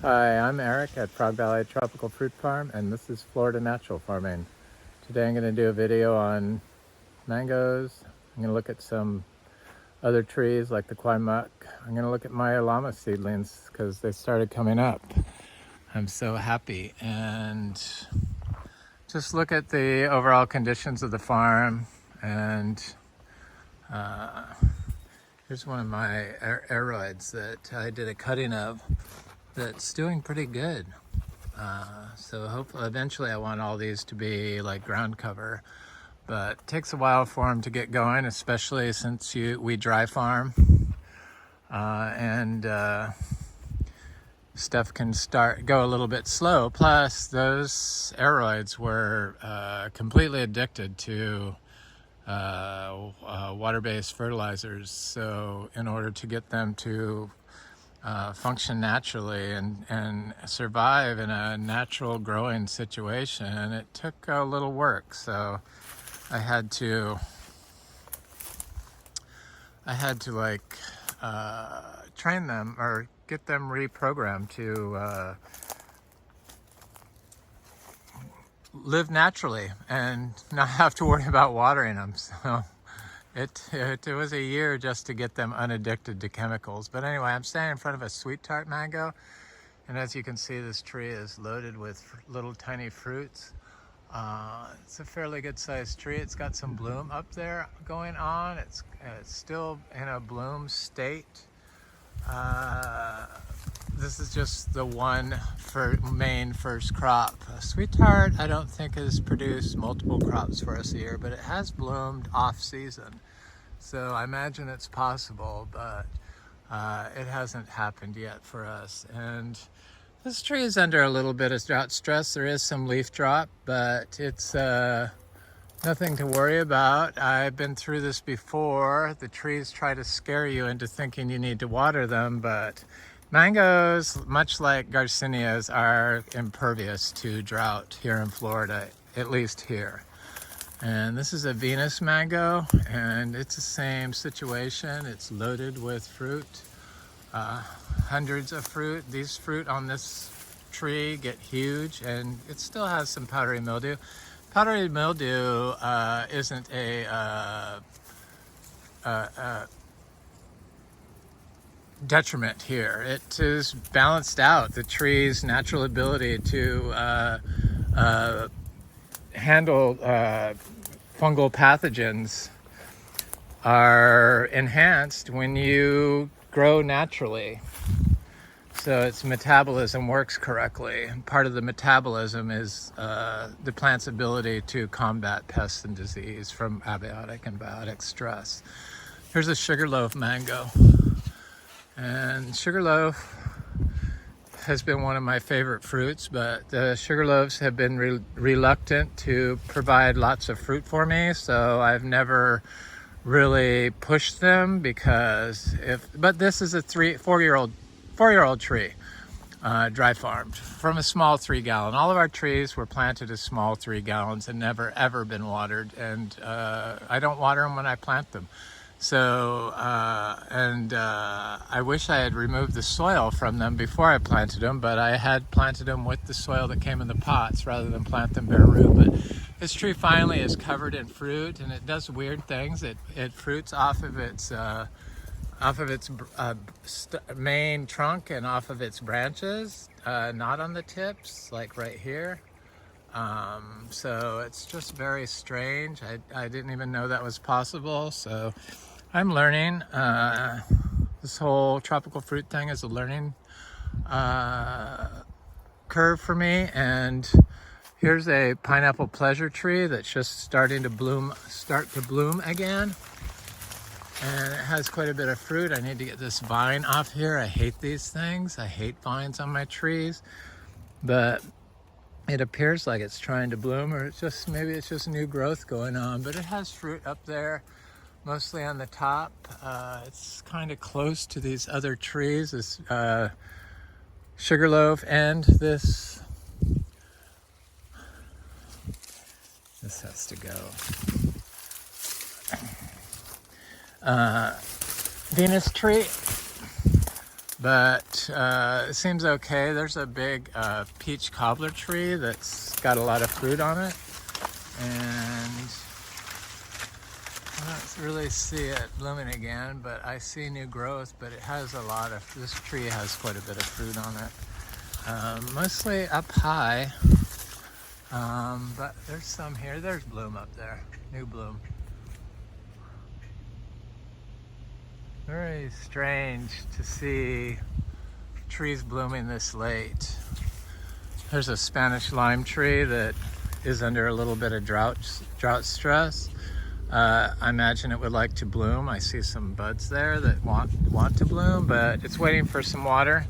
Hi, I'm Eric at Frog Valley Tropical Fruit Farm, and this is Florida Natural Farming. Today I'm going to do a video on mangoes. I'm going to look at some other trees like the Qui Muuk. I'm going to look at my Elama seedlings because they started coming up. I'm so happy, and just look at the overall conditions of the farm. And here's one of my aeroids that I did a cutting of that's doing pretty good. So hopefully eventually I want all these to be like ground cover, but it takes a while for them to get going, especially since we dry farm, and stuff can go a little bit slow. Plus those aeroids were completely addicted to water-based fertilizers. So in order to get them to function naturally and survive in a natural growing situation, it took a little work. So I had to like train them or get them reprogrammed to live naturally and not have to worry about watering them. So it was a year just to get them unaddicted to chemicals. But anyway, I'm standing in front of a sweet tart mango, and as you can see, this tree is loaded with little tiny fruits. It's a fairly good sized tree. It's got some bloom up there going on. It's still in a bloom state. This is just the one main first crop. Sweet tart, I don't think, has produced multiple crops for us a year, but it has bloomed off season. So I imagine it's possible, but it hasn't happened yet for us. And this tree is under a little bit of drought stress. There is some leaf drop, but it's nothing to worry about. I've been through this before. The trees try to scare you into thinking you need to water them, but mangoes, much like Garcinias, are impervious to drought here in Florida, at least here. And this is a Venus mango, and it's the same situation. It's loaded with fruit, hundreds of fruit. These fruit on this tree get huge, and it still has some powdery mildew. Powdery mildew isn't a detriment here. It is balanced out. The tree's natural ability to handle fungal pathogens are enhanced when you grow naturally. So its metabolism works correctly. Part of the metabolism is the plant's ability to combat pests and disease from abiotic and biotic stress. Here's a sugarloaf mango. And sugarloaf has been one of my favorite fruits, but the sugarloaves have been reluctant to provide lots of fruit for me, so I've never really pushed them because but this is a 4-year-old tree, dry farmed from a small 3-gallon. All of our trees were planted as small 3 gallons and never ever been watered, and I don't water them when I plant them. So, I wish I had removed the soil from them before I planted them, but I had planted them with the soil that came in the pots rather than plant them bare root. But this tree finally is covered in fruit, and it does weird things. It fruits off of its main trunk and off of its branches, not on the tips, like right here. So it's just very strange. I didn't even know that was possible. So I'm learning. This whole tropical fruit thing is a learning curve for me. And here's a pineapple pleasure tree that's just starting to start to bloom again. And it has quite a bit of fruit. I need to get this vine off here. I hate these things. I hate vines on my trees, but it appears like it's trying to bloom, or maybe it's just new growth going on. But it has fruit up there, mostly on the top. It's kind of close to these other trees, this sugarloaf and this has to go. Venus tree. but it seems okay. There's a big peach cobbler tree that's got a lot of fruit on it, and I don't really see it blooming again, but I see new growth. But it has a lot of, this tree has quite a bit of fruit on it, mostly up high, but there's some here. There's bloom up there, new bloom. Very strange to see trees blooming this late. There's a Spanish lime tree that is under a little bit of drought stress. I imagine it would like to bloom. I see some buds there that want to bloom, but it's waiting for some water,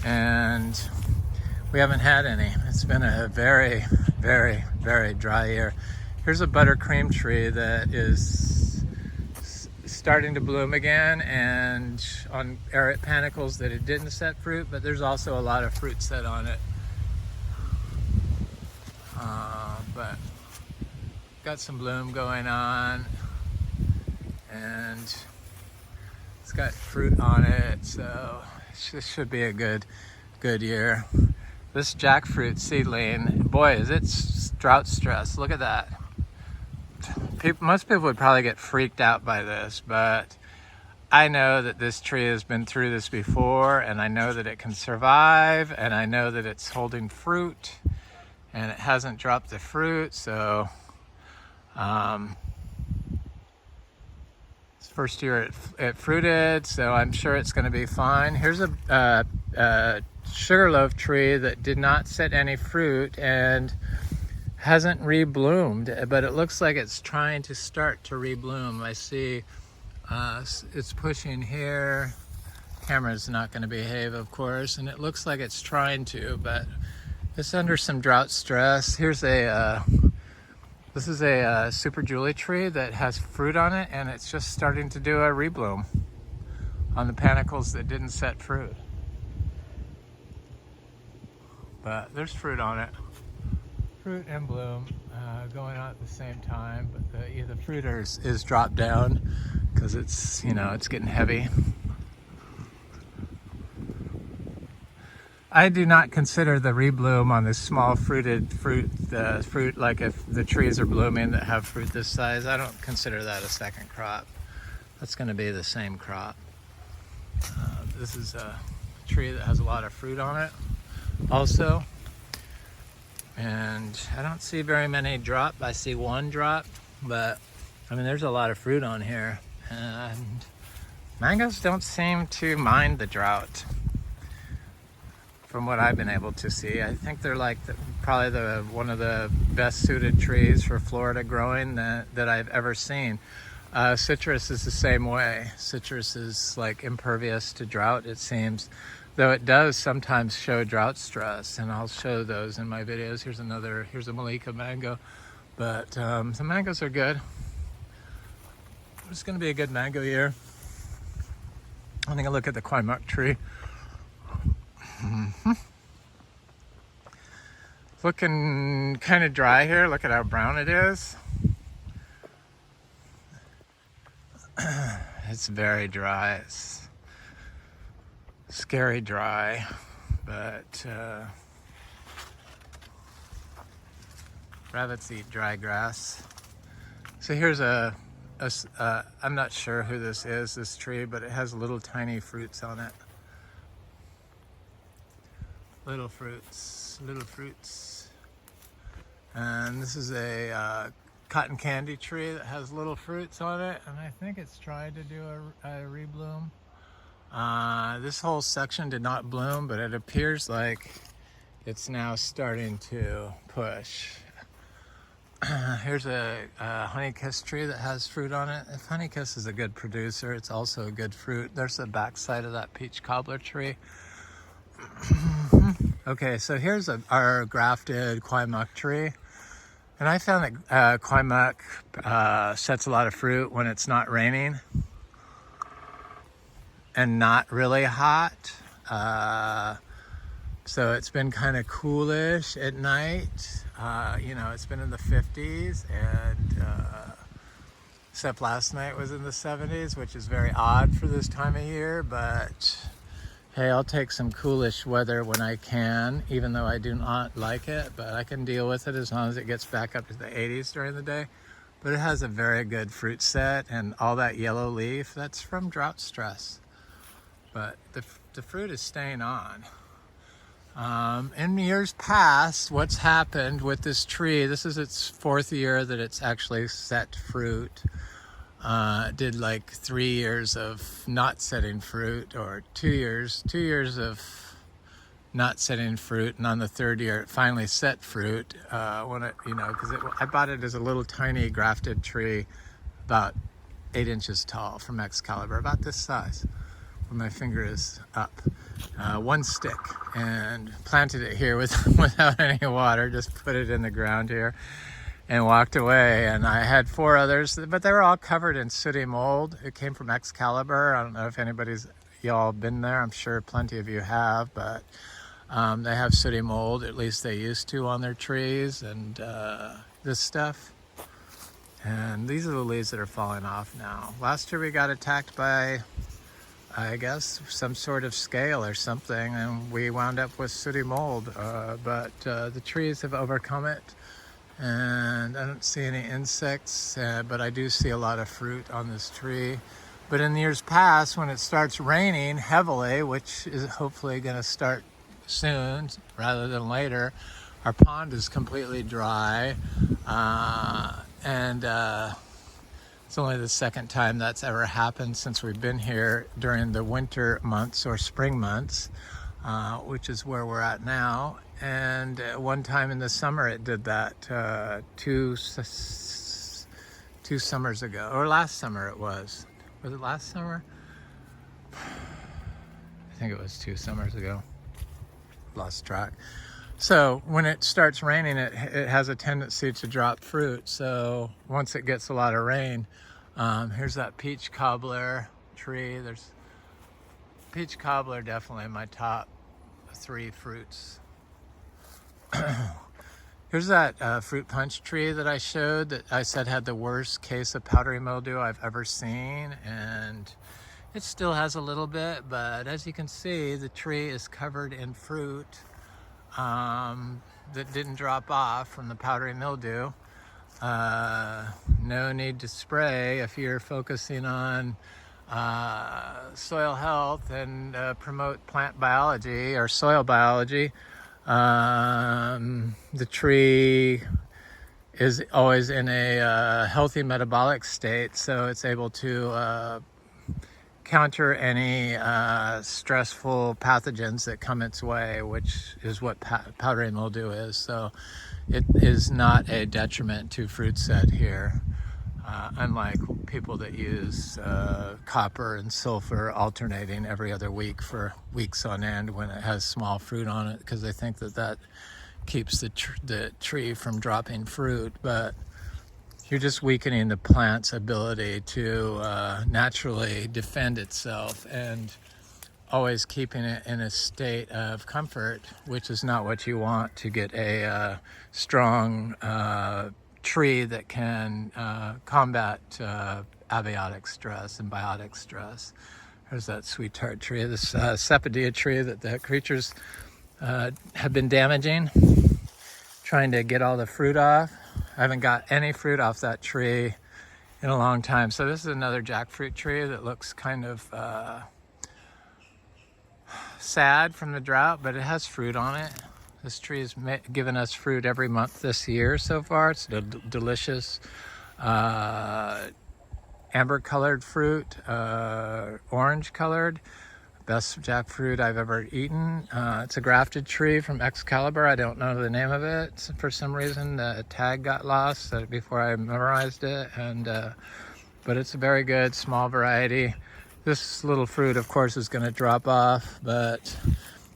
and we haven't had any. It's been a very, very, very dry year. Here's a buttercream tree that is starting to bloom again, and on arret panicles that it didn't set fruit, but there's also a lot of fruit set on it. But got some bloom going on, and it's got fruit on it, so this should be a good year. This jackfruit seedling, boy, is it drought stress. Look at that. Most people would probably get freaked out by this, but I know that this tree has been through this before, and I know that it can survive, and I know that it's holding fruit, and it hasn't dropped the fruit. So it's first year it fruited, so I'm sure it's going to be fine. Here's a sugarloaf tree that did not set any fruit and hasn't rebloomed, but it looks like it's trying to start to rebloom. I see it's pushing here. Camera's not going to behave, of course, and it looks like it's trying to, but it's under some drought stress. Here's this is a Super Julie tree that has fruit on it, and it's just starting to do a rebloom on the panicles that didn't set fruit. But there's fruit on it. Fruit and bloom going on at the same time, but the fruit is dropped down because it's, it's getting heavy. I do not consider the rebloom on this small fruit, like if the trees are blooming that have fruit this size, I don't consider that a second crop. That's going to be the same crop. This is a tree that has a lot of fruit on it also. And I don't see very many drop. I see one drop, but I mean, there's a lot of fruit on here, and mangoes don't seem to mind the drought from what I've been able to see. I think they're like probably one of the best suited trees for Florida growing that I've ever seen. Citrus is the same way. Citrus is like impervious to drought, it seems. Though it does sometimes show drought stress, and I'll show those in my videos. Here's a Malika mango, but the mangoes are good. It's going to be a good mango year. I think I look at the Qui Muuk tree. Looking kind of dry here. Look at how brown it is. It's very dry. It's scary dry, but rabbits eat dry grass. So here's I'm not sure who this tree, but it has little tiny fruits on it. Little fruits. And this is a cotton candy tree that has little fruits on it, and I think it's trying to do a rebloom. This whole section did not bloom, but it appears like it's now starting to push. Here's a honeykiss tree that has fruit on it. If honeykiss is a good producer, it's also a good fruit. There's the backside of that peach cobbler tree. Okay, so here's our grafted Qui Muuk tree. And I found that Qui Muuk sets a lot of fruit when it's not raining and not really hot. So it's been kind of coolish at night. It's been in the 50s, and except last night was in the 70s, which is very odd for this time of year, but Hey, I'll take some coolish weather when I can, even though I do not like it, but I can deal with it as long as it gets back up to the 80s during the day. But it has a very good fruit set, and all that yellow leaf, that's from drought stress. But the fruit is staying on. In years past, what's happened with this tree, this is its 4th year that it's actually set fruit. It did like 3 years of not setting fruit, or 2 years of not setting fruit, and on the 3rd year it finally set fruit. When it, because I bought it as a little tiny grafted tree, about 8 inches tall, from Excalibur, about this size, where my finger is up. 1 stick, and planted it here without any water, just put it in the ground here and walked away. And I had 4 others, but they were all covered in sooty mold. It came from Excalibur. I don't know if y'all been there. I'm sure plenty of you have, but they have sooty mold, at least they used to, on their trees, and this stuff. And these are the leaves that are falling off now. Last year we got attacked by, I guess, some sort of scale or something, and we wound up with sooty mold, but the trees have overcome it, and I don't see any insects, but I do see a lot of fruit on this tree. But in years past, when it starts raining heavily, which is hopefully going to start soon rather than later, our pond is completely dry, and it's only the 2nd time that's ever happened since we've been here during the winter months or spring months, which is where we're at now. And one time in the summer it did that, 2 summers ago, or last summer it was. Was it last summer? I think it was 2 summers ago. Lost track. So when it starts raining, it has a tendency to drop fruit. So once it gets a lot of rain, here's that peach cobbler tree. There's peach cobbler, definitely my top 3 fruits. Here's that fruit punch tree that I showed, that I said had the worst case of powdery mildew I've ever seen, and it still has a little bit, but as you can see, the tree is covered in fruit that didn't drop off from the powdery mildew. No need to spray if you're focusing on soil health and promote plant biology or soil biology. The tree is always in a healthy metabolic state, so it's able to counter any stressful pathogens that come its way, which is what powdery mildew is. So it is not a detriment to fruit set here, unlike people that use copper and sulfur alternating every other week for weeks on end when it has small fruit on it, because they think that keeps the tree from dropping fruit. But you're just weakening the plant's ability to naturally defend itself, and always keeping it in a state of comfort, which is not what you want to get a strong tree that can combat abiotic stress and biotic stress. There's that sweet tart tree, this Sapadilla tree that the creatures have been damaging, trying to get all the fruit off. I haven't got any fruit off that tree in a long time. So this is another jackfruit tree that looks kind of sad from the drought, but it has fruit on it. This tree has given us fruit every month this year so far. It's a delicious amber colored fruit, orange colored. Best jackfruit I've ever eaten. It's a grafted tree from Excalibur. I don't know the name of it. For some reason, the tag got lost before I memorized it. But it's a very good small variety. This little fruit, of course, is going to drop off, but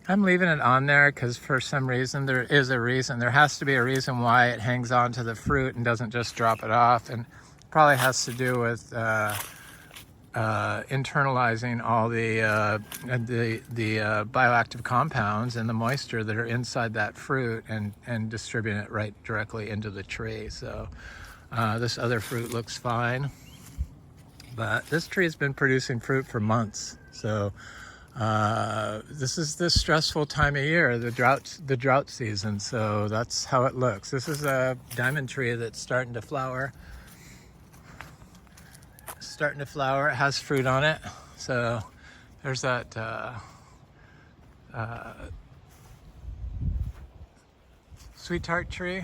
I'm leaving it on there because for some reason, there is a reason. There has to be a reason why it hangs on to the fruit and doesn't just drop it off. And it probably has to do with internalizing all the bioactive compounds and the moisture that are inside that fruit, and distributing it right directly into the tree. So this other fruit looks fine, but this tree has been producing fruit for months. So This is the stressful time of year, the drought season. So that's how it looks. This is a diamond tree that's starting to flower. It has fruit on it. So there's that sweet tart tree.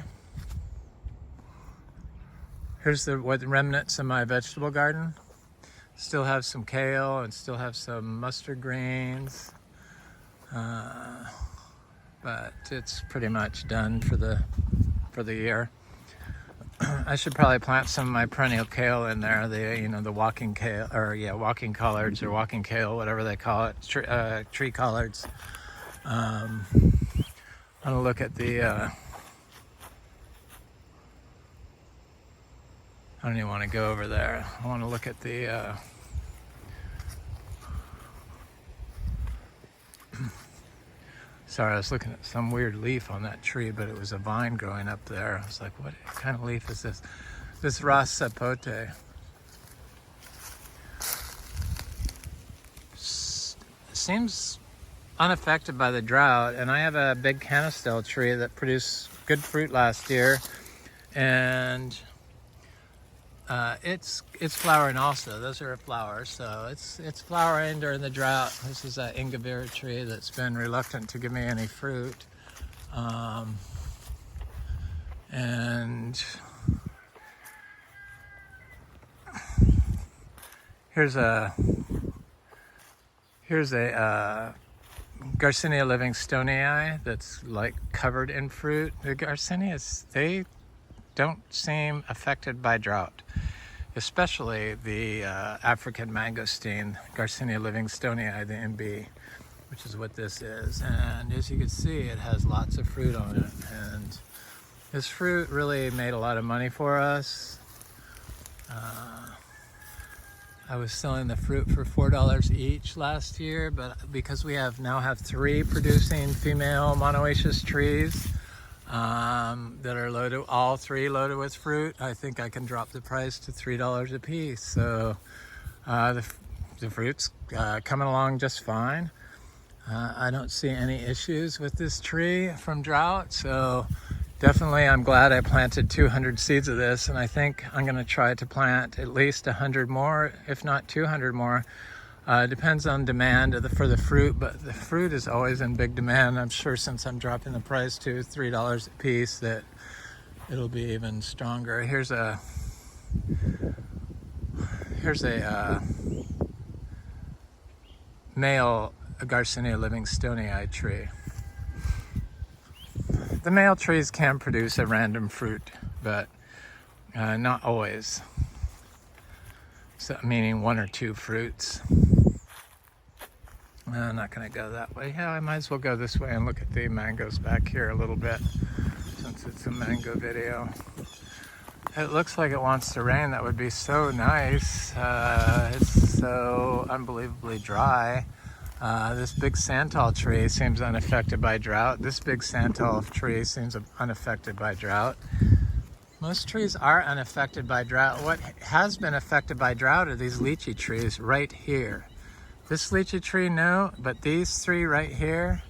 Here's what remnants of my vegetable garden. Still have some kale and still have some mustard greens, but it's pretty much done for the year. I should probably plant some of my perennial kale in there. The walking kale, or walking collards or walking kale, whatever they call it, tree collards. I'm gonna look at the. I don't even want to go over there. I want to look at the. Sorry, I was looking at some weird leaf on that tree, but it was a vine growing up there. I was like, what kind of leaf is this? This Ras sapote. Seems unaffected by the drought, and I have a big canistel tree that produced good fruit last year, and it's flowering also. Those are flowers, so it's flowering during the drought. This is an Imbe tree that's been reluctant to give me any fruit, and here's a Garcinia Livingstonii that's like covered in fruit. The Garcinias, they don't seem affected by drought, especially the African mangosteen, Garcinia Livingstonii, the Imbe, which is what this is. And as you can see, it has lots of fruit on it. And this fruit really made a lot of money for us. I was selling the fruit for $4 each last year, but because we now have 3 producing female monoecious trees, that are all 3 loaded with fruit, I think I can drop the price to $3 a piece. So the fruit's coming along just fine. I don't see any issues with this tree from drought. So definitely I'm glad I planted 200 seeds of this, and I think I'm going to try to plant at least 100 more, if not 200 more. Depends on demand for the fruit, but the fruit is always in big demand. I'm sure since I'm dropping the price to $3 a piece that it'll be even stronger. Here's a male Garcinia Livingstonii tree. The male trees can produce a random fruit, but not always. So, meaning 1 or 2 fruits. I'm not going to go that way. Yeah, I might as well go this way and look at the mangoes back here a little bit, since it's a mango video. It looks like it wants to rain. That would be so nice. It's so unbelievably dry. This big santal tree seems unaffected by drought. This big santal tree seems unaffected by drought. Most trees are unaffected by drought. What has been affected by drought are these lychee trees right here. This lychee tree, no, but these 3 right here,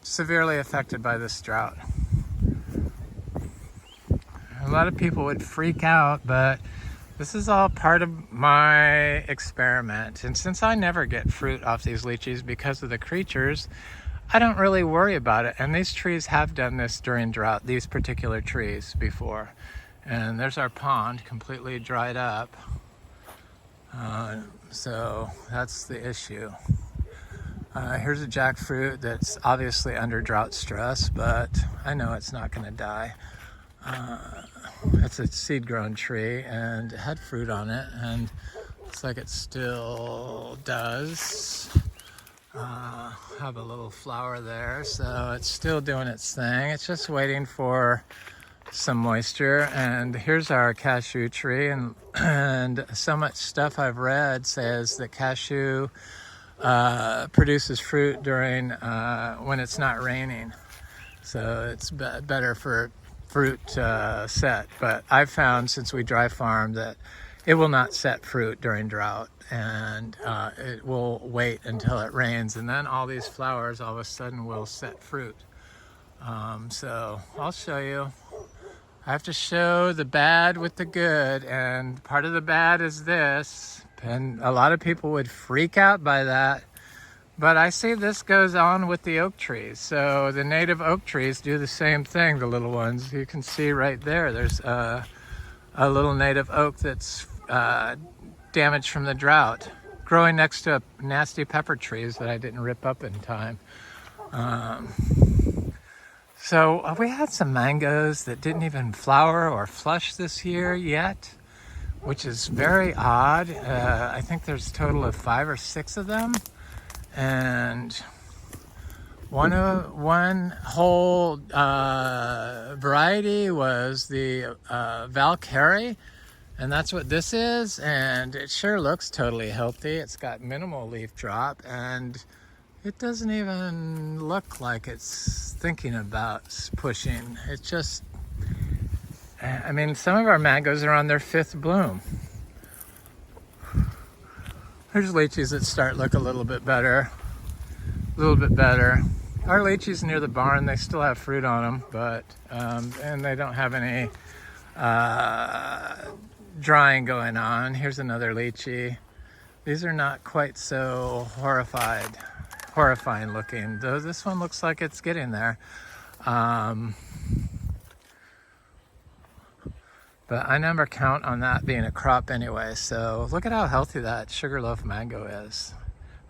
severely affected by this drought. A lot of people would freak out, but this is all part of my experiment. And since I never get fruit off these lychees because of the creatures, I don't really worry about it. And these trees have done this during drought, these particular trees before. And there's our pond completely dried up. So that's the issue. Here's a jackfruit that's obviously under drought stress, but I know it's not going to die. It's a seed-grown tree and it had fruit on it, and looks like it still does. Have a little flower there, so it's still doing its thing. It's just waiting for some moisture. And here's our cashew tree, and so much stuff I've read says that cashew produces fruit during when it's not raining, so it's better for fruit set. But I've found, since we dry farm, that it will not set fruit during drought, and it will wait until it rains, and then all these flowers all of a sudden will set fruit. So I'll show you. I have to show the bad with the good, and part of the bad is this, and a lot of people would freak out by that, but I see this goes on with the oak trees. So the native oak trees do the same thing, the little ones. You can see right there, there's a little native oak that's damaged from the drought, growing next to nasty pepper trees that I didn't rip up in time. So we had some mangoes that didn't even flower or flush this year yet, which is very odd. I think there's a total of 5 or 6 of them, and one whole variety was the Valkyrie, and that's what this is, and it sure looks totally healthy. It's got minimal leaf drop, and it doesn't even look like it's thinking about pushing. It just, I mean, some of our mangoes are on their 5th bloom. There's lychees that start look a little bit better. Our lychees near the barn, they still have fruit on them, but, and they don't have any drying going on. Here's another lychee. These are not quite so horrifying looking, though this one looks like it's getting there. But I never count on that being a crop anyway. So look at how healthy that sugarloaf mango is.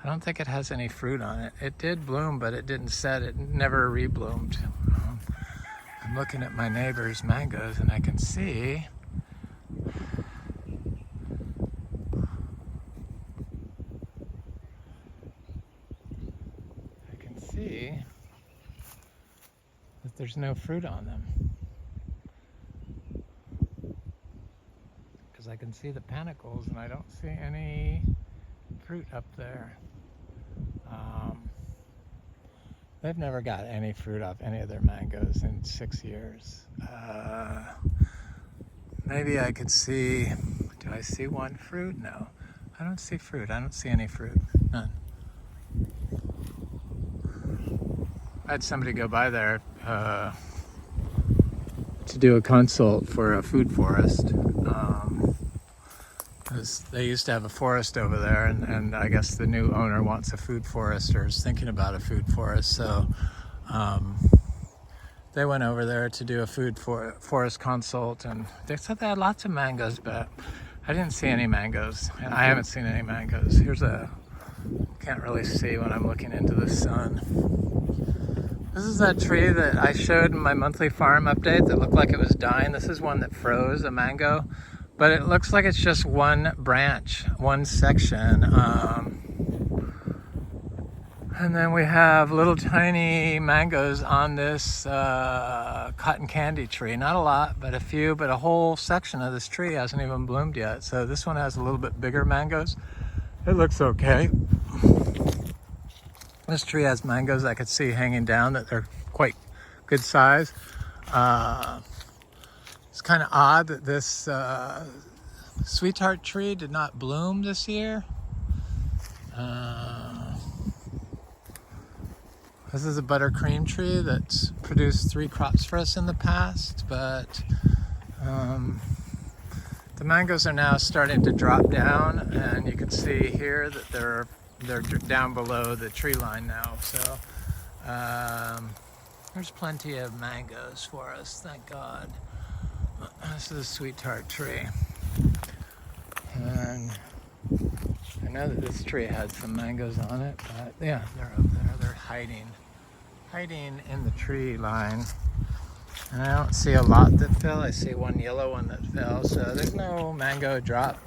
I don't think it has any fruit on it. It did bloom, but it didn't set. It never rebloomed. I'm looking at my neighbor's mangoes, and I can see that there's no fruit on them, because I can see the panicles and I don't see any fruit up there. They've never got any fruit off any of their mangoes in 6 years. Maybe I could see, do I see one fruit? No, I don't see fruit. I don't see any fruit, none. I had somebody go by there to do a consult for a food forest. Because they used to have a forest over there, and I guess the new owner wants a food forest, or is thinking about a food forest. So they went over there to do a forest consult, and they said they had lots of mangoes, but I didn't see any mangoes, and I haven't seen any mangoes. Can't really see when I'm looking into the sun. This is that tree that I showed in my monthly farm update that looked like it was dying. This is one that froze, a mango, but it looks like it's just one branch, one section. And then we have little tiny mangoes on this cotton candy tree. Not a lot, but a few, but a whole section of this tree hasn't even bloomed yet. So this one has a little bit bigger mangoes. It looks okay. This tree has mangoes I could see hanging down that they're quite good size. It's kind of odd that this sweet tart tree did not bloom this year. This is a buttercream tree that's produced 3 crops for us in the past, but the mangoes are now starting to drop down, and you can see here that they're down below the tree line now. So there's plenty of mangoes for us, thank God. This is a sweet tart tree, and I know that this tree had some mangoes on it, but yeah, they're up there. They're hiding in the tree line. And I don't see a lot that fell. I see one yellow one that fell. So there's no mango drop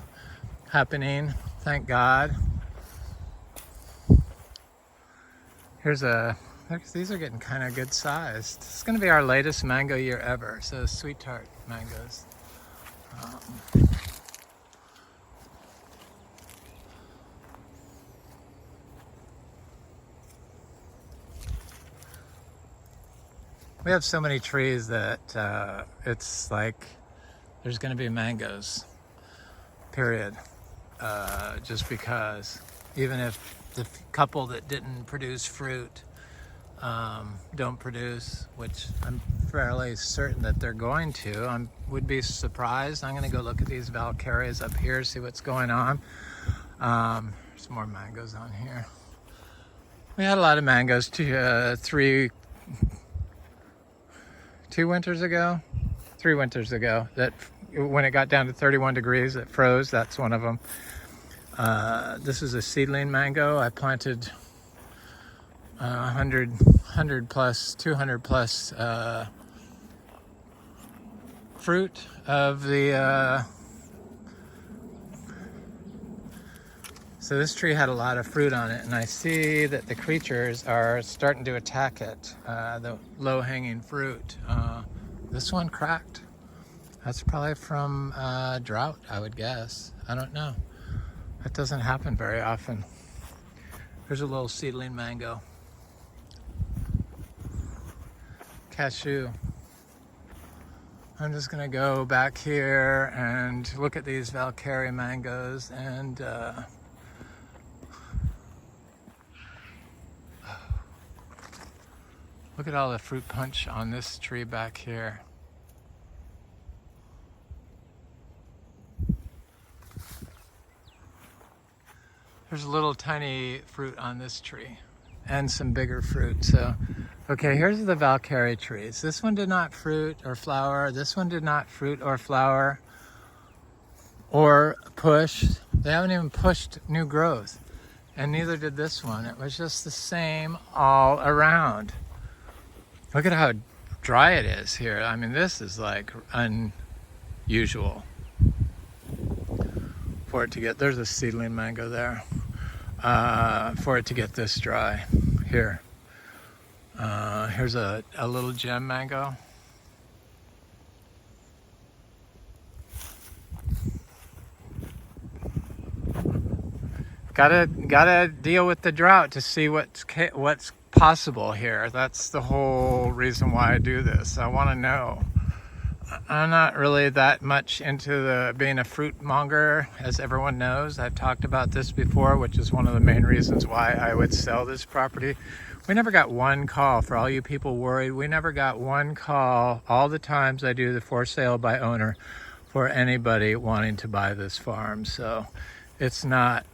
happening, thank God. These are getting kind of good sized. This is going to be our latest mango year ever. So sweet tart mangoes. We have so many trees that it's like there's going to be mangoes. period. Just because even if the couple that didn't produce fruit don't produce, which I'm fairly certain that they're going to, I would be surprised. I'm going to go look at these Valkyries up here, see what's going on. There's more mangoes on here. We had a lot of mangoes 3 winters ago, that when it got down to 31 degrees, it froze. That's one of them. This is a seedling mango. I planted 100 plus, 200 plus fruit of the so this tree had a lot of fruit on it, and I see that the creatures are starting to attack it, the low-hanging fruit. This one cracked. That's probably from drought, I would guess. I don't know. That doesn't happen very often. There's a little seedling mango. Cashew. I'm just gonna go back here and look at these Valkyrie mangoes and look at all the fruit punch on this tree back here. There's a little tiny fruit on this tree and some bigger fruit. So, okay, here's the Valkyrie trees. This one did not fruit or flower. This one did not fruit or flower or push. They haven't even pushed new growth. And neither did this one. It was just the same all around. Look at how dry it is here. I mean, this is like unusual for it to get, there's a seedling mango there, for it to get this dry. Here, here's a little gem mango. Gotta deal with the drought to see what's possible here. That's the whole reason why I do this. I want to know. I'm not really that much into being a fruit monger, as everyone knows. I've talked about this before, which is one of the main reasons why I would sell this property. We never got one call, for all you people worried. We never got one call all the times I do the for sale by owner for anybody wanting to buy this farm. So it's not,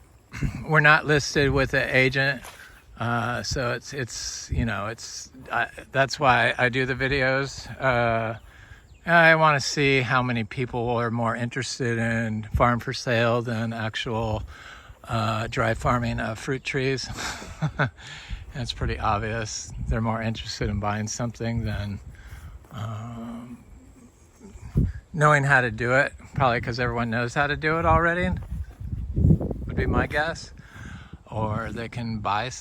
we're not listed with an agent. So it's you know, that's why I do the videos. I want to see how many people are more interested in farm for sale than actual dry farming of fruit trees. And it's pretty obvious they're more interested in buying something than knowing how to do it, probably because everyone knows how to do it already, would be my guess. Or they can buy,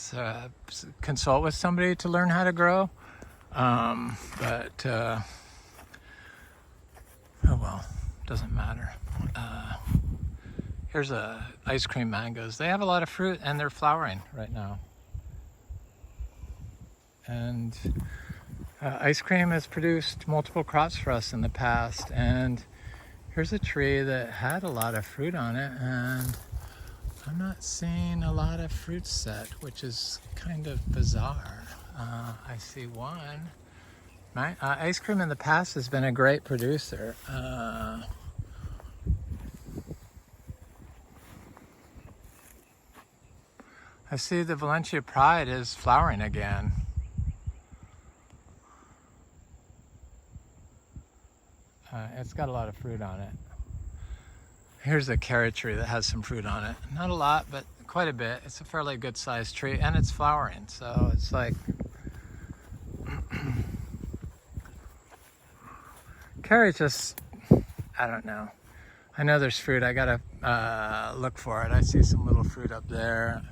consult with somebody to learn how to grow. Oh well, doesn't matter. Here's ice cream mangoes. They have a lot of fruit and they're flowering right now. And ice cream has produced multiple crops for us in the past. And here's a tree that had a lot of fruit on it, and I'm not seeing a lot of fruit set, which is kind of bizarre. I see one. Ice cream in the past has been a great producer. I see the Valencia Pride is flowering again. It's got a lot of fruit on it. Here's a carrot tree that has some fruit on it. Not a lot, but quite a bit. It's a fairly good sized tree, and it's flowering. So it's like, carrot just, I don't know. I know there's fruit. I gotta look for it. I see some little fruit up there,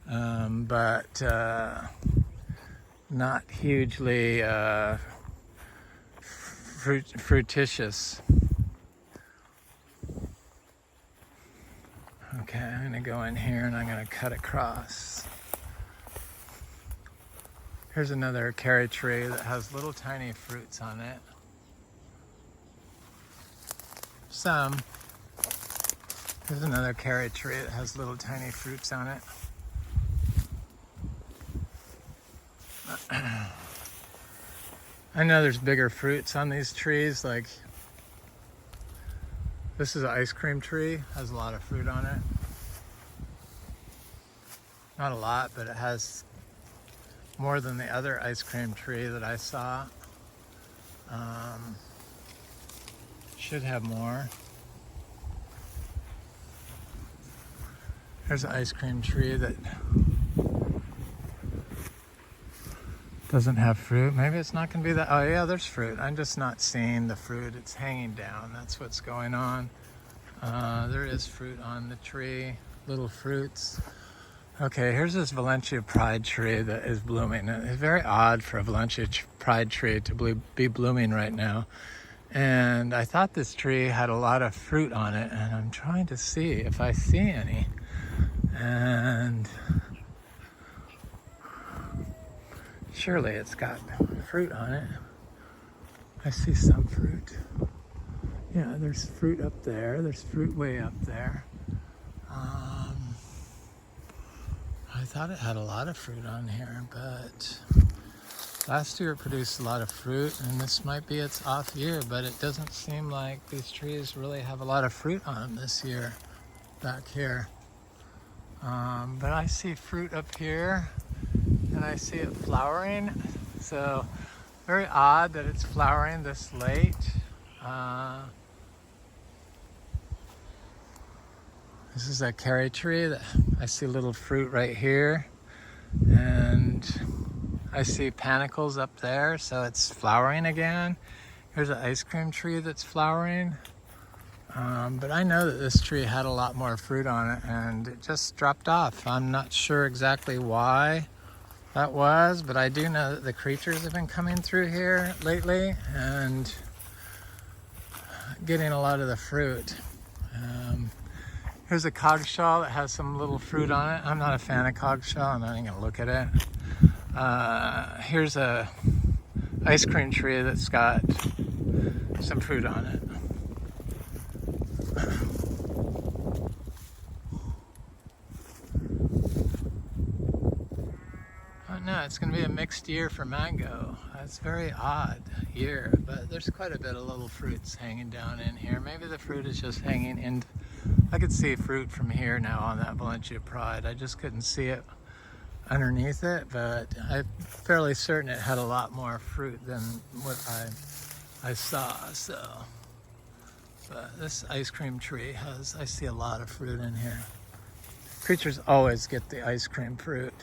but not hugely fruititious. Okay, I'm gonna go in here and I'm gonna cut across. Here's another carrot tree that has little tiny fruits on it. Some. Here's another carrot tree that has little tiny fruits on it. I know there's bigger fruits on these trees, like this is an ice cream tree, has a lot of fruit on it. Not a lot, but it has more than the other ice cream tree that I saw. Should have more. There's an ice cream tree that doesn't have fruit. Maybe it's not going to be that. Oh yeah, there's fruit. I'm just not seeing the fruit. It's hanging down. That's what's going on. There is fruit on the tree, little fruits. Okay, here's this Valencia Pride tree that is blooming. It's very odd for a Valencia Pride tree to be blooming right now. And I thought this tree had a lot of fruit on it, and I'm trying to see if I see any. And surely it's got fruit on it. I see some fruit. Yeah, there's fruit up there. There's fruit way up there. I thought it had a lot of fruit on here, but last year it produced a lot of fruit, and this might be its off year, but it doesn't seem like these trees really have a lot of fruit on them this year back here. But I see fruit up here, and I see it flowering, so very odd that it's flowering this late. This is a cherry tree that I see little fruit right here, and I see panicles up there, so it's flowering again. Here's an ice cream tree that's flowering. But I know that this tree had a lot more fruit on it, and it just dropped off. I'm not sure exactly why that was, but I do know that the creatures have been coming through here lately and getting a lot of the fruit. Here's a coggshall that has some little fruit on it. I'm not a fan of coggshall. I'm not even gonna look at it. Here's a ice cream tree that's got some fruit on it. Oh no, it's gonna be a mixed year for mango. It's a very odd year, but there's quite a bit of little fruits hanging down in here. Maybe the fruit is just hanging in. I could see fruit from here now on that Valencia Pride. I just couldn't see it underneath it, but I'm fairly certain it had a lot more fruit than what I saw. So, but this ice cream tree has, I see a lot of fruit in here. Creatures always get the ice cream fruit.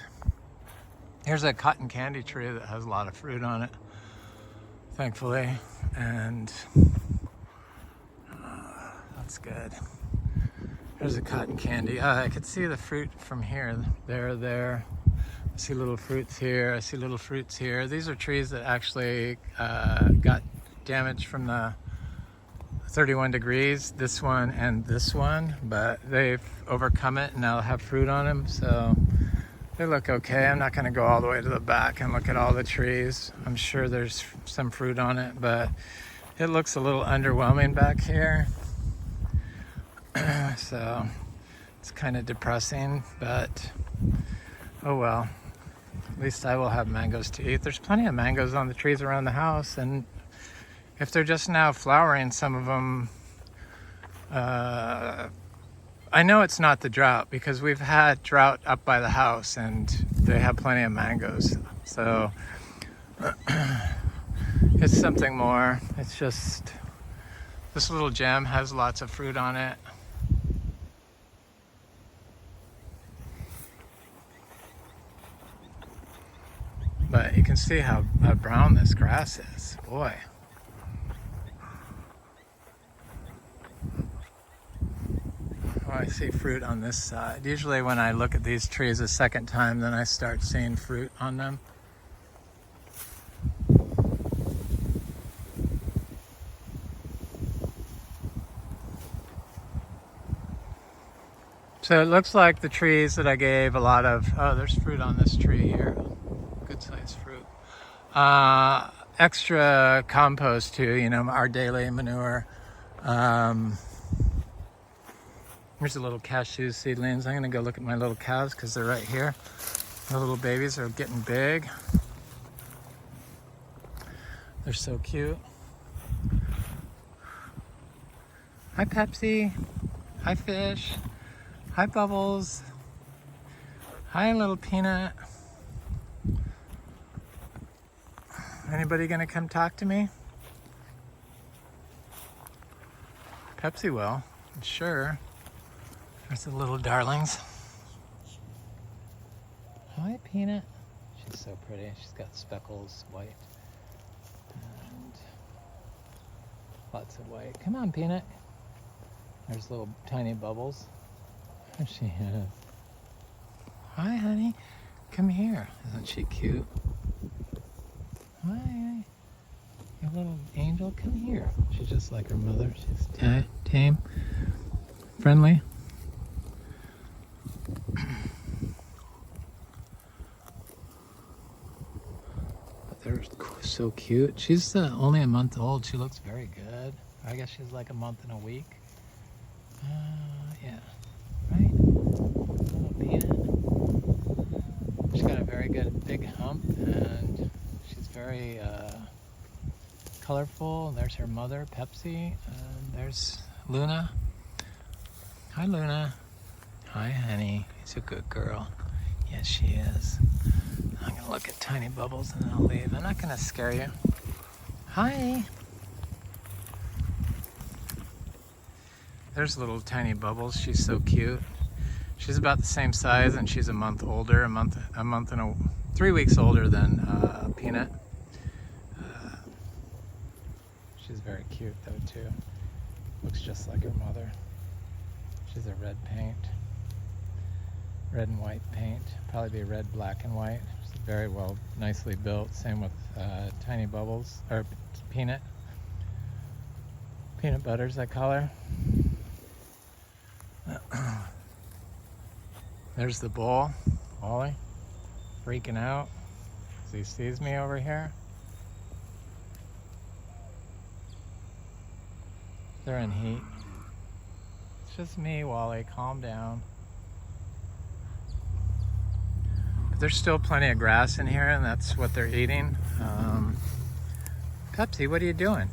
Here's a cotton candy tree that has a lot of fruit on it, thankfully, and that's good. There's a cotton candy. I could see the fruit from here. There. I see little fruits here. I see little fruits here. These are trees that actually got damaged from the 31 degrees, this one and this one, but they've overcome it and now have fruit on them, so they look okay. I'm not going to go all the way to the back and look at all the trees. I'm sure there's some fruit on it, but it looks a little underwhelming back here. So it's kind of depressing, but oh well. At least I will have mangoes to eat. There's plenty of mangoes on the trees around the house, and if they're just now flowering, some of them, I know it's not the drought because we've had drought up by the house and they have plenty of mangoes. So it's something more. It's just, this little gem has lots of fruit on it. But you can see how brown this grass is. Boy. Oh, I see fruit on this side. Usually when I look at these trees a second time, then I start seeing fruit on them. So it looks like the trees that I gave a lot of, oh, there's fruit on this tree here. Good sized fruit. Extra compost too, you know, our daily manure. Here's the little cashew seedlings. I'm gonna go look at my little calves because they're right here. The little babies are getting big. They're so cute. Hi Pepsi. Hi Fish. Hi Bubbles. Hi little Peanut. Anybody gonna come talk to me? Pepsi will, sure. There's the little darlings. Hi Peanut. She's so pretty. She's got speckles, white, and lots of white. Come on, Peanut. There's little tiny Bubbles. There she is. Hi, honey. Come here. Isn't she cute? Hi. Your little angel. Come here. She's just like her mother. She's tame, friendly. But they're so cute. She's only a month old. She looks very good. I guess she's like a month and a week. Yeah. Right? Little Peanut. She's got a very good big hump, and she's very colorful. There's her mother, Pepsi, and there's Luna. Hi, Luna. Hi, honey. She's a good girl. Yes, she is. I'm gonna look at tiny Bubbles and then I'll leave. I'm not gonna scare you. Hi. There's little tiny Bubbles. She's so cute. She's about the same size, and she's a month older, 3 weeks older than Peanut. She's very cute though too. Looks just like her mother. She's a red paint, red and white paint. Probably be red, black, and white. She's very well, nicely built. Same with tiny Bubbles or Peanut. Peanut butters, I call her. There's the bull, Wally, freaking out as he sees me over here. They're in heat. It's just me, Wally, calm down. But there's still plenty of grass in here, and that's what they're eating. Pepsi, what are you doing?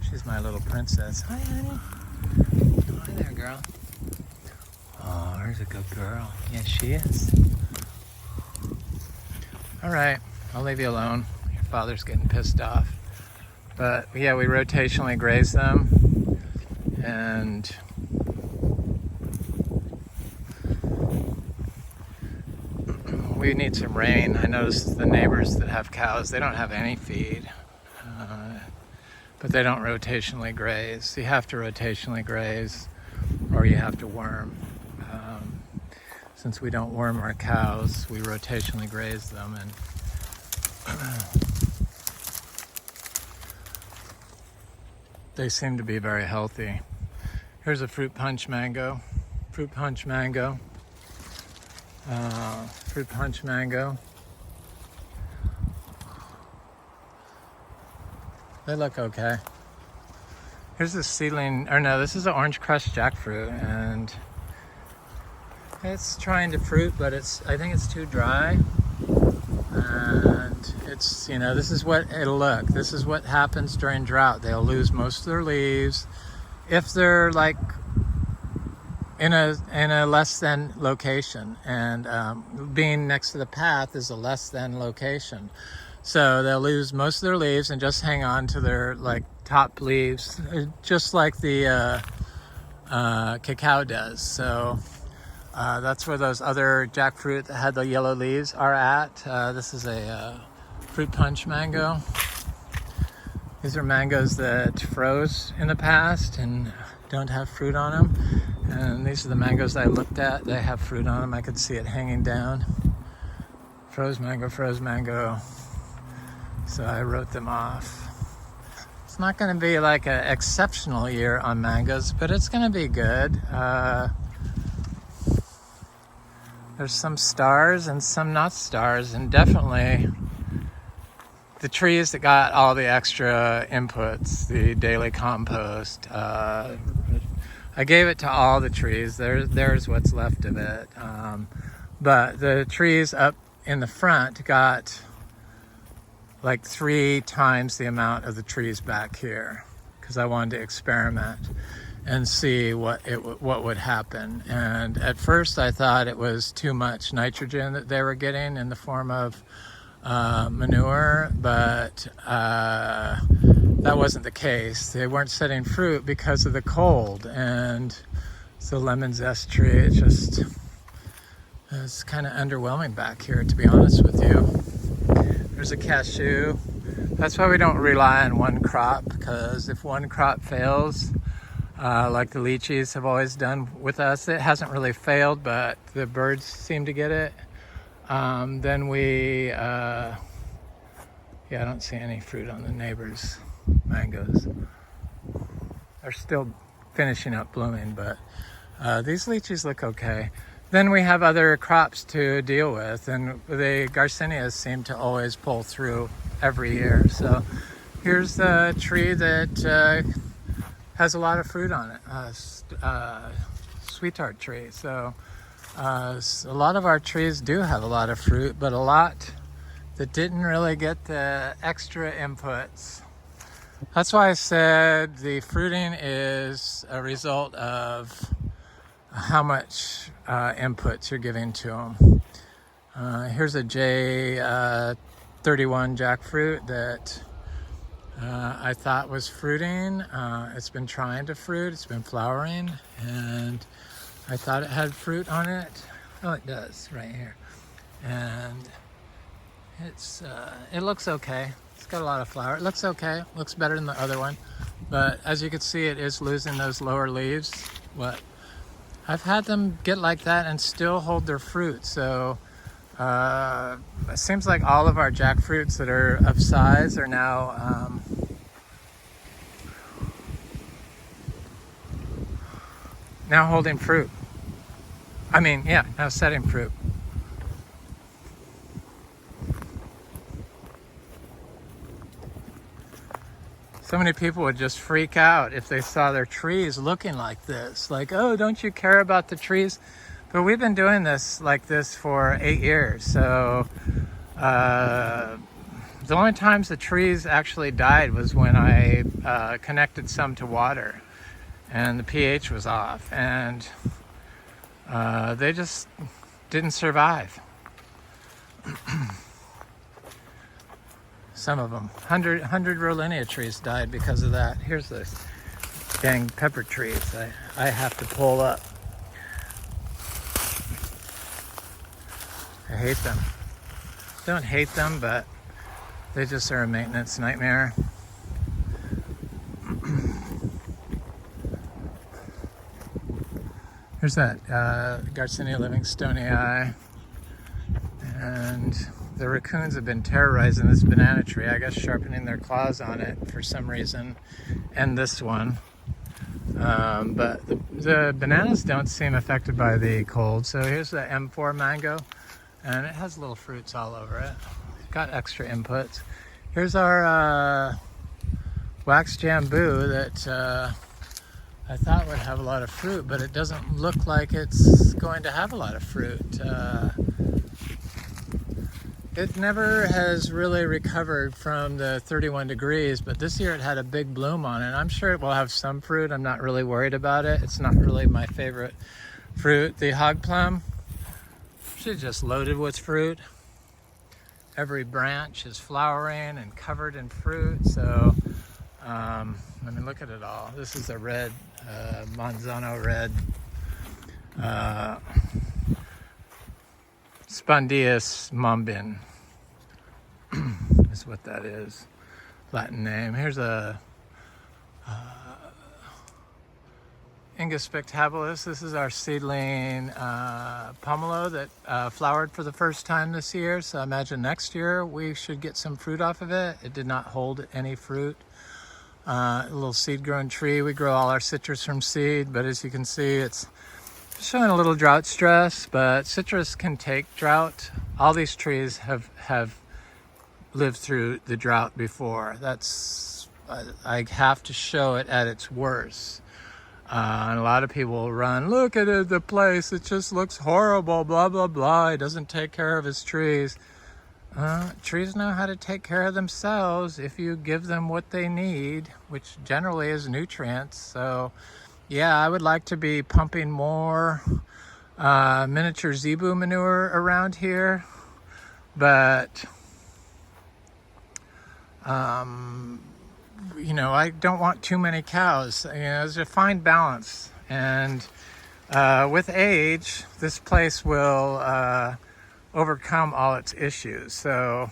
She's my little princess. Hi, honey. Hi there, girl. Oh, there's a good girl. Yes, she is. All right, I'll leave you alone. Your father's getting pissed off. But yeah, we rotationally graze them, and we need some rain. I noticed the neighbors that have cows, they don't have any feed, but they don't rotationally graze. You have to rotationally graze, or you have to worm. Since we don't worm our cows, we rotationally graze them, and they seem to be very healthy. Here's a fruit punch mango. Fruit punch mango. Fruit punch mango. They look okay. Here's a seedling, or no, this is an orange crushed jackfruit, and it's trying to fruit, but I think it's too dry. And it's, this is what it'll look. This is what happens during drought. They'll lose most of their leaves. If they're like in a less than location, and being next to the path is a less than location. So they'll lose most of their leaves and just hang on to their like top leaves, just like the cacao does. So that's where those other jackfruit that had the yellow leaves are at. This is a fruit punch mango. These are mangoes that froze in the past and don't have fruit on them. And these are the mangoes I looked at. They have fruit on them. I could see it hanging down. Froze mango. So I wrote them off. It's not going to be like an exceptional year on mangoes, but it's going to be good. There's some stars and some not stars, and definitely the trees that got all the extra inputs, the daily compost, I gave it to all the trees. There's what's left of it. But the trees up in the front got like 3 times the amount of the trees back here, because I wanted to experiment and see what would happen. And at first I thought it was too much nitrogen that they were getting in the form of manure, but that wasn't the case. They weren't setting fruit because of the cold, and it's a lemon zest tree. It's kind of underwhelming back here, to be honest with you. There's a cashew. That's why we don't rely on one crop, because if one crop fails, like the lychees have always done with us, it hasn't really failed, but the birds seem to get it. Then we, yeah, I don't see any fruit on the neighbors' mangoes. They're still finishing up blooming, but these lychees look okay. Then we have other crops to deal with, and the Garcinias seem to always pull through every year. So here's the tree that has a lot of fruit on it, sweet tart tree. So a lot of our trees do have a lot of fruit, but a lot that didn't really get the extra inputs. That's why I said the fruiting is a result of how much inputs you're giving to them. Here's a J31 jackfruit that I thought was fruiting. It's been trying to fruit, it's been flowering, and I thought it had fruit on it. Oh, it does right here. And it looks okay. It's got a lot of flower. It looks okay. Looks better than the other one. But as you can see, it is losing those lower leaves. I've had them get like that and still hold their fruit. So it seems like all of our jackfruits that are of size are now now holding fruit. I mean, yeah, now setting fruit. So many people would just freak out if they saw their trees looking like this. Like, oh, don't you care about the trees? But we've been doing this like this for 8 years. So the only times the trees actually died was when I connected some to water and the pH was off, and they just didn't survive. Some of them, 100 Rollinia trees died because of that. Here's the dang pepper trees I have to pull up. I hate them. Don't hate them, but they just are a maintenance nightmare. Here's that Garcinia Livingstonii, and the raccoons have been terrorizing this banana tree, I guess sharpening their claws on it for some reason, and this one. But the bananas don't seem affected by the cold. So here's the M4 mango, and it has little fruits all over it. Got extra inputs. Here's our wax jambu that I thought would have a lot of fruit, but it doesn't look like it's going to have a lot of fruit. It never has really recovered from the 31 degrees, but this year it had a big bloom on it. I'm sure it will have some fruit. I'm not really worried about it. It's not really my favorite fruit. The hog plum, she's just loaded with fruit. Every branch is flowering and covered in fruit. So, I mean, look at it all. This is a red, Manzano red, Spondius mombin is what that is, Latin name. Here's a Ingus spectabilis. This is our seedling pomelo that flowered for the first time this year. So I imagine next year we should get some fruit off of it. It did not hold any fruit. A little seed grown tree. We grow all our citrus from seed, but as you can see, it's showing a little drought stress, but citrus can take drought. All these trees have lived through the drought before. I have to show it at its worst. And a lot of people will run, look at it, the place, it just looks horrible, blah, blah, blah. He doesn't take care of his trees. Trees know how to take care of themselves if you give them what they need, which generally is nutrients. So yeah, I would like to be pumping more miniature zebu manure around here, but you know, I don't want too many cows. You know, there's a fine balance, and with age, this place will overcome all its issues. So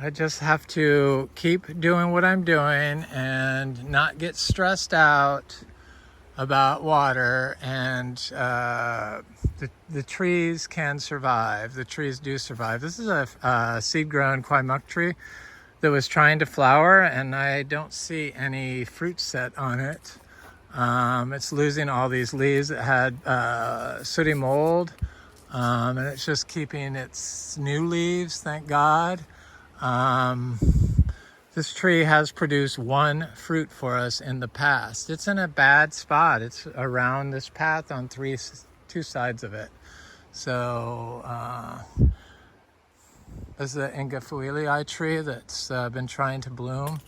I just have to keep doing what I'm doing and not get stressed out about water, and the trees can survive. The trees do survive. This is a seed-grown Qui Muuk tree that was trying to flower, and I don't see any fruit set on it. It's losing all these leaves. It had sooty mold, and it's just keeping its new leaves, thank God. This tree has produced one fruit for us in the past. It's in a bad spot. It's around this path on two sides of it. So this is the Imbe tree that's been trying to bloom.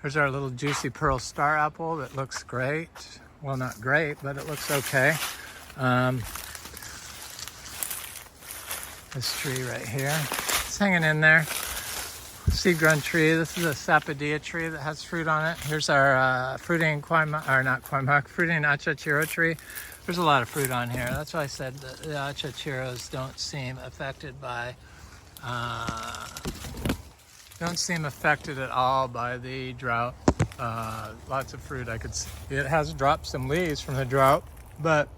Here's our little juicy pearl star apple that looks great. Well, not great, but it looks okay. This tree right here, it's hanging in there. Seed-grown tree. This is a Sapadilla tree that has fruit on it. Here's our fruiting fruiting Achachachairu tree. There's a lot of fruit on here. That's why I said that the Achachairos don't seem affected at all by the drought. Lots of fruit I could see. It has dropped some leaves from the drought, but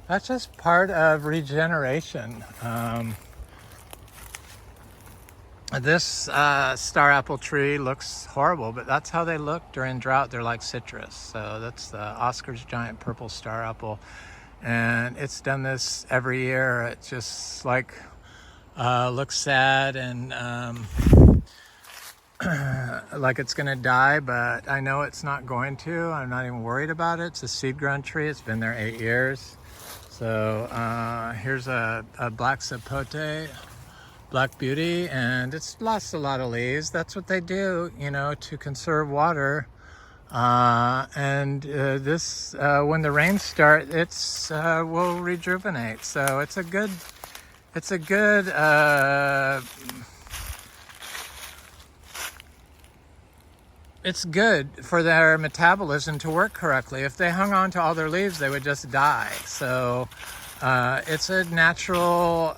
that's just part of regeneration. This star apple tree looks horrible, but that's how they look during drought. They're like citrus. So that's the Oscar's giant purple star apple. And it's done this every year. It just like looks sad and like it's gonna die, but I know it's not going to. I'm not even worried about it. It's a seed-grown tree. It's been there 8 years. So here's a black sapote, Black Beauty, and it's lost a lot of leaves. That's what they do, you know, to conserve water. This, when the rains start, it's will rejuvenate. So it's a good it's good for their metabolism to work correctly. If they hung on to all their leaves, they would just die. So it's a natural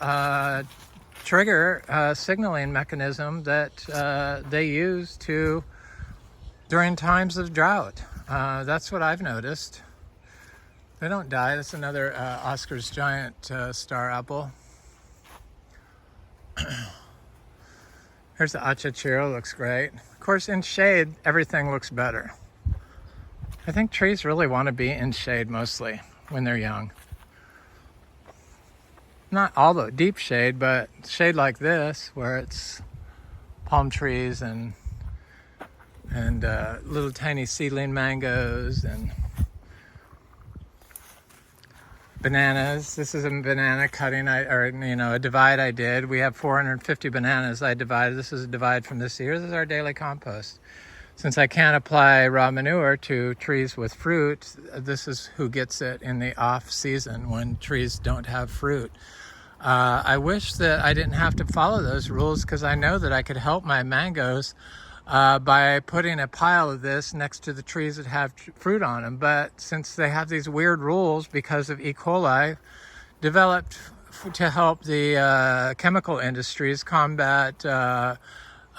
trigger signaling mechanism that they use during times of drought. That's what I've noticed. They don't die. That's another Oscar's giant star apple. Here's the Achachairu, looks great. Of course, in shade, everything looks better. I think trees really want to be in shade mostly when they're young. Not all the deep shade, but shade like this, where it's palm trees and little tiny seedling mangoes and bananas. This is a banana cutting, a divide I did. We have 450 bananas I divided. This is a divide from this year. This is our daily compost. Since I can't apply raw manure to trees with fruit, this is who gets it in the off season when trees don't have fruit. I wish that I didn't have to follow those rules, because I know that I could help my mangoes by putting a pile of this next to the trees that have fruit on them. But since they have these weird rules because of E. coli developed to help the chemical industries combat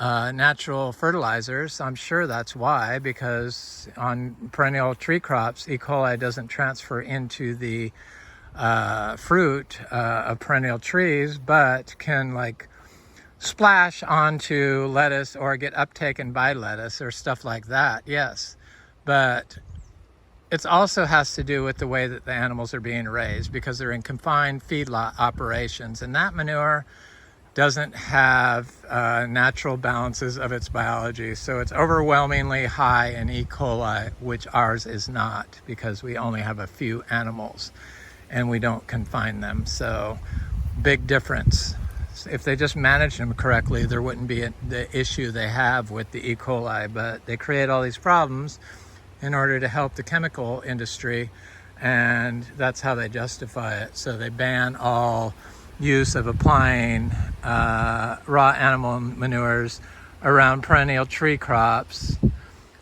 natural fertilizers, I'm sure that's why, because on perennial tree crops, E. coli doesn't transfer into the fruit of perennial trees, but can like splash onto lettuce or get uptaken by lettuce or stuff like that. Yes, but it also has to do with the way that the animals are being raised, because they're in confined feedlot operations, and that manure doesn't have natural balances of its biology. So it's overwhelmingly high in E. coli, which ours is not, because we only have a few animals and we don't confine them. So big difference. If they just managed them correctly, there wouldn't be the issue they have with the E. coli, but they create all these problems in order to help the chemical industry, and that's how they justify it. So they ban all use of applying raw animal manures around perennial tree crops.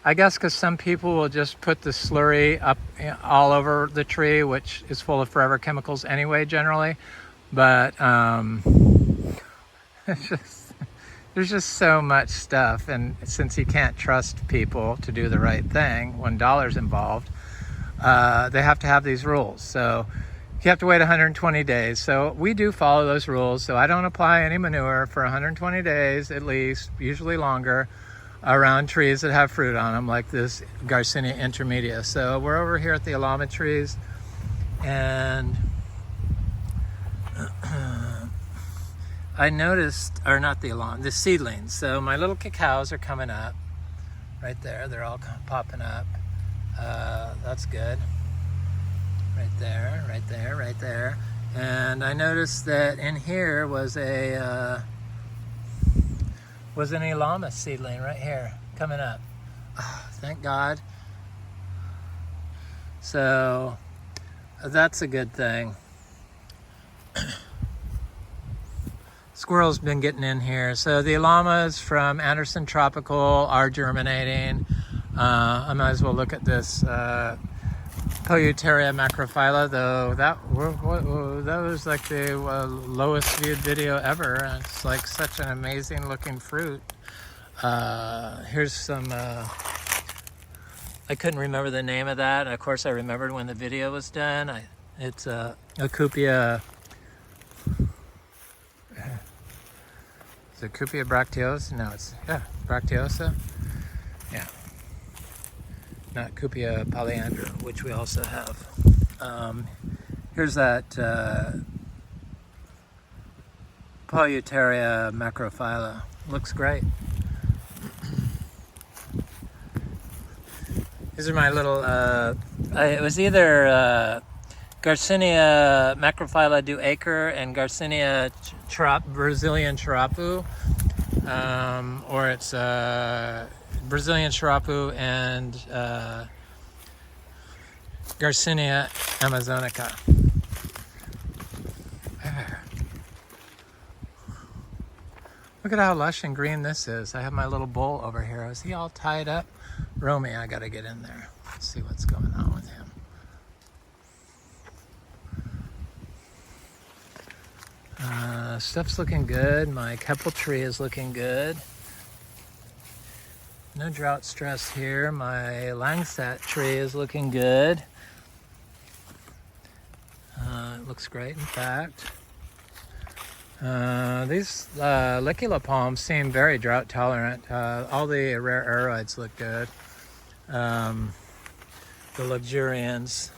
I guess because some people will just put the slurry up all over the tree, which is full of forever chemicals anyway, generally. But there's just so much stuff, and since you can't trust people to do the right thing when dollars involved, they have to have these rules. So you have to wait 120 days. So we do follow those rules. So I don't apply any manure for 120 days at least, usually longer, around trees that have fruit on them, like this Garcinia intermedia. So we're over here at the Elama trees, and I noticed, or not the Elama, the seedlings. So my little cacaos are coming up right there. They're all popping up. That's good. Right there, right there, right there. And I noticed that in here was an Elama seedling right here coming up. Oh, thank God. So that's a good thing. Squirrels been getting in here. So the Elamas from Anderson Tropical are germinating. I might as well look at this Polyuteria macrophylla, though that was like the lowest viewed video ever, and it's like such an amazing looking fruit. Here's some, I couldn't remember the name of that. Of course I remembered when the video was done. It's Acupia, is it Acupia bracteosa? No, it's, yeah, bracteosa. Yeah. Not Cupia polyandra, which we also have. Here's that Polyuteria macrophylla. Looks great. These are my little, it was either Garcinia macrophylla du acre and Garcinia Brazilian charapu, or it's Brazilian charapu and Garcinia amazonica. Look at how lush and green this is. I have my little bull over here. Is he all tied up? Romy, I gotta get in there. Let's see what's going on with him. Stuff's looking good. My Keppel tree is looking good. No drought stress here. My Langsat tree is looking good. It looks great, in fact. These Licula palms seem very drought tolerant. All the rare aroids look good. The luxurians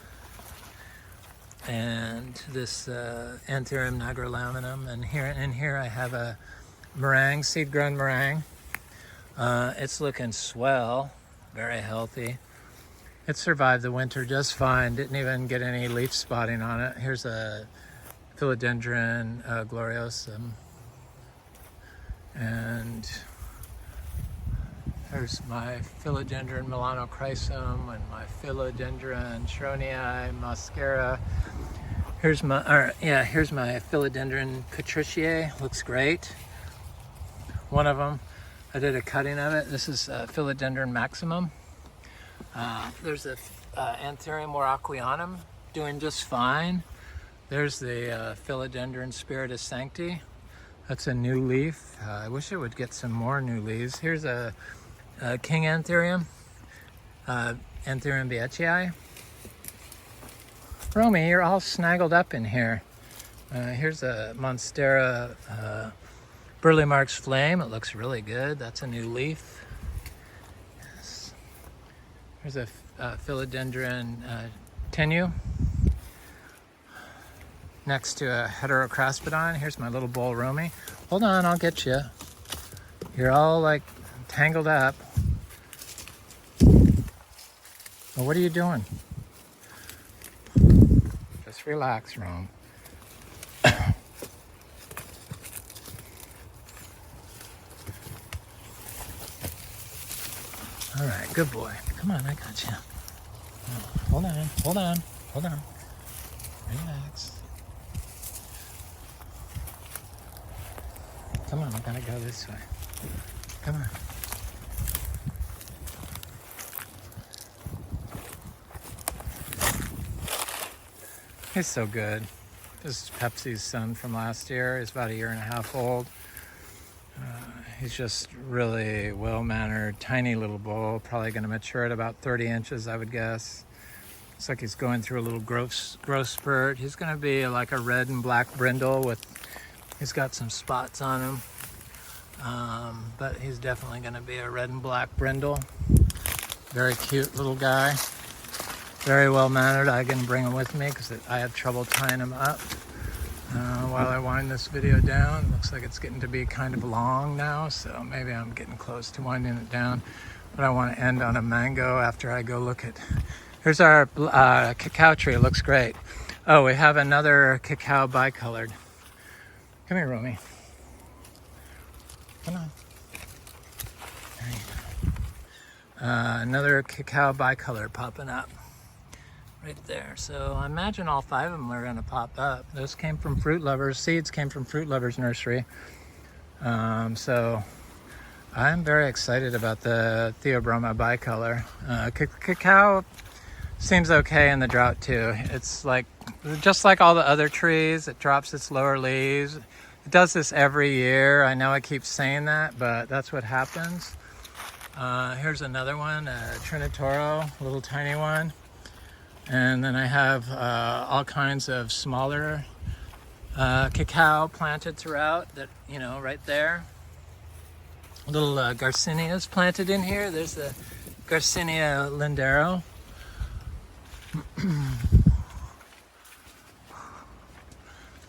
and this Anthurium nigrolaminum, and here I have a meringue, seed-grown meringue. It's looking swell, very healthy. It survived the winter just fine, didn't even get any leaf spotting on it. Here's a Philodendron gloriosum, and there's my Philodendron melanochrysum and my Philodendron schronii mascara. Here's my Philodendron patriciae, looks great. One of them, I did a cutting of it. This is Philodendron maximum. There's a Anthurium moraquianum doing just fine. There's the Philodendron spiritus sancti. That's a new leaf. I wish it would get some more new leaves. Here's a king Anthurium, Anthurium beechii. Romy, you're all snaggled up in here. Here's a Monstera Burley Marks flame. It looks really good. That's a new leaf. Yes. Here's a Philodendron tenue next to a Heterocraspidon. Here's my little bull Romy. Hold on, I'll get you. You're all like tangled up. Well, what are you doing? Just relax, Rome. All right, good boy. Come on, I got you. Hold on, hold on, hold on. Relax. Come on, I gotta go this way. Come on. He's so good. This is Pepsi's son from last year. He's about 1.5 years old. He's just really well-mannered, tiny little bull. Probably going to mature at about 30 inches, I would guess. Looks like he's going through a little growth spurt. He's going to be like a red and black brindle with. He's got some spots on him, but he's definitely going to be a red and black brindle. Very cute little guy. Very well-mannered. I can bring him with me because I have trouble tying him up. While I wind this video down, looks like it's getting to be kind of long now, so maybe I'm getting close to winding it down. But I want to end on a mango after I go look at. Here's our cacao tree. It looks great. Oh, we have another cacao bicolored. Come here, Romy. Come on. There you go. Another cacao bicolor popping up. Right there. So I imagine all 5 of them are going to pop up. Those came from Fruit Lovers. Seeds came from Fruit Lovers Nursery. So I'm very excited about the Theobroma bicolor. Cacao seems okay in the drought too. It's like just like all the other trees. It drops its lower leaves. It does this every year. I know I keep saying that, but that's what happens. Here's another one, a Trinitoro, a little tiny one. And then I have all kinds of smaller cacao planted throughout that, you know, right there. Little Garcinias planted in here. There's the Garcinia lindero.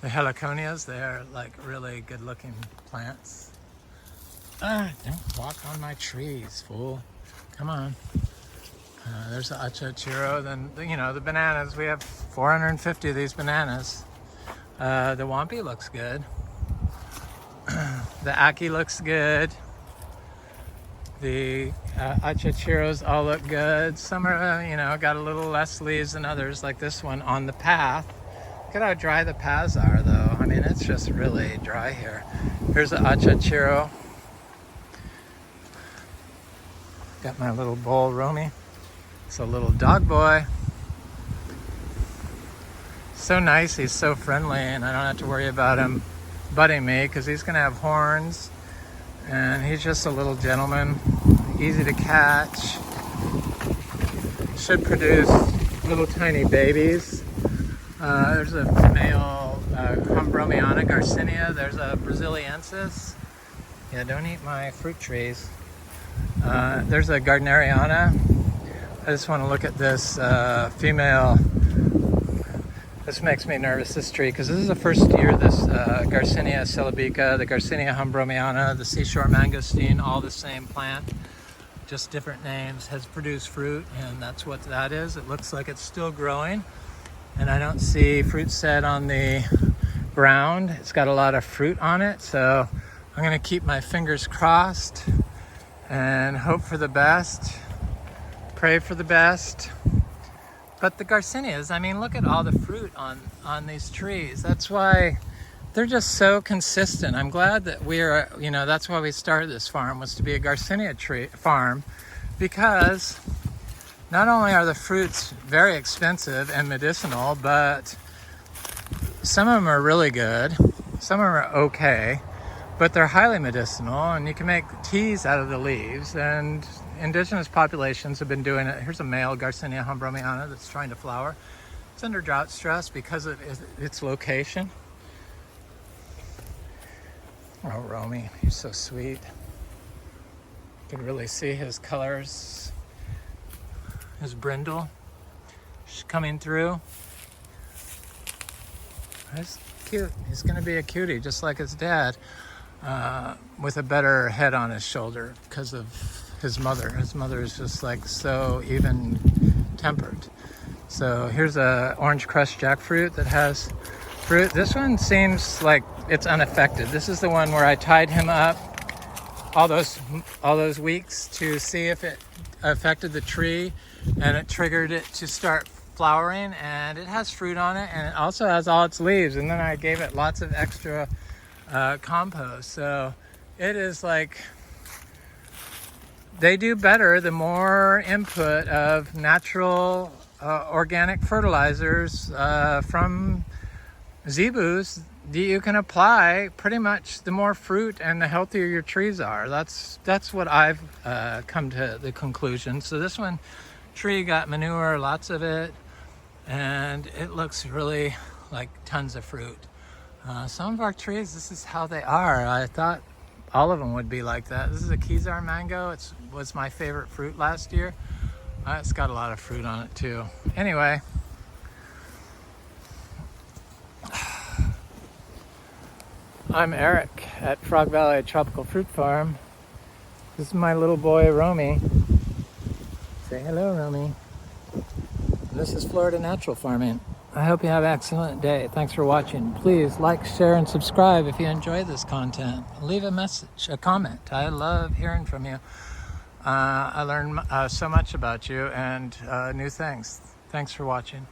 The heliconias, they're like really good looking plants. Don't walk on my trees, fool. Come on. There's the Achachachairu. Then, you know, the bananas. We have 450 of these bananas. The Wampi looks good. The Aki looks good. The Achachairos all look good. Some are, you know, got a little less leaves than others, like this one on the path. Look at how dry the paths are, though. I mean, it's just really dry here. Here's the Achachairu. Got my little bull, Romy. It's a little dog boy. So nice, he's so friendly, and I don't have to worry about him butting me because he's gonna have horns, and he's just a little gentleman, easy to catch. Should produce little tiny babies. There's a male Humbromiana Garcinia. There's a Braziliensis. Yeah, don't eat my fruit trees. There's a Gardneriana. I just want to look at this female. This makes me nervous, this tree, because this is the first year this Garcinia celebica, the Garcinia Humbromiana, the seashore mangosteen, all the same plant, just different names, has produced fruit, and that's what that is. It looks like it's still growing, and I don't see fruit set on the ground. It's got a lot of fruit on it, so I'm going to keep my fingers crossed and hope for the best. Pray for the best. But the Garcinias, I mean, look at all the fruit on these trees. That's why they're just so consistent. I'm glad that we're, you know, that's why we started this farm, was to be a Garcinia tree farm, because not only are the fruits very expensive and medicinal, but some of them are really good. Some of them are okay, but they're highly medicinal, and you can make teas out of the leaves, and indigenous populations have been doing it. Here's a male Garcinia Humbromiana that's trying to flower. It's under drought stress because of its location. Oh, Romy, he's so sweet. You can really see his colors. His brindle coming through. He's cute. He's going to be a cutie, just like his dad. with a better head on his shoulder because of his mother. His mother is just like so even tempered. So here's a orange crushed jackfruit that has fruit. This one seems like it's unaffected. This is the one where I tied him up all those weeks to see if it affected the tree, and it triggered it to start flowering, and it has fruit on it, and it also has all its leaves. And then I gave it lots of extra compost. So it is like, they do better the more input of natural organic fertilizers from zebus that you can apply. Pretty much the more fruit and the healthier your trees are. That's what I've come to the conclusion. So this one tree got manure, lots of it, and it looks really like tons of fruit. Some of our trees, this is how they are. I thought all of them would be like that. This is a Kizar mango. It was my favorite fruit last year. It's got a lot of fruit on it too. Anyway, I'm Eric at Frog Valley Tropical Fruit Farm. This is my little boy, Romy. Say hello, Romy. And this is Florida Natural Farming. I hope you have an excellent day. Thanks for watching. Please like, share, and subscribe if you enjoy this content. Leave a message, a comment. I love hearing from you. I learned so much about you and new things. Thanks for watching.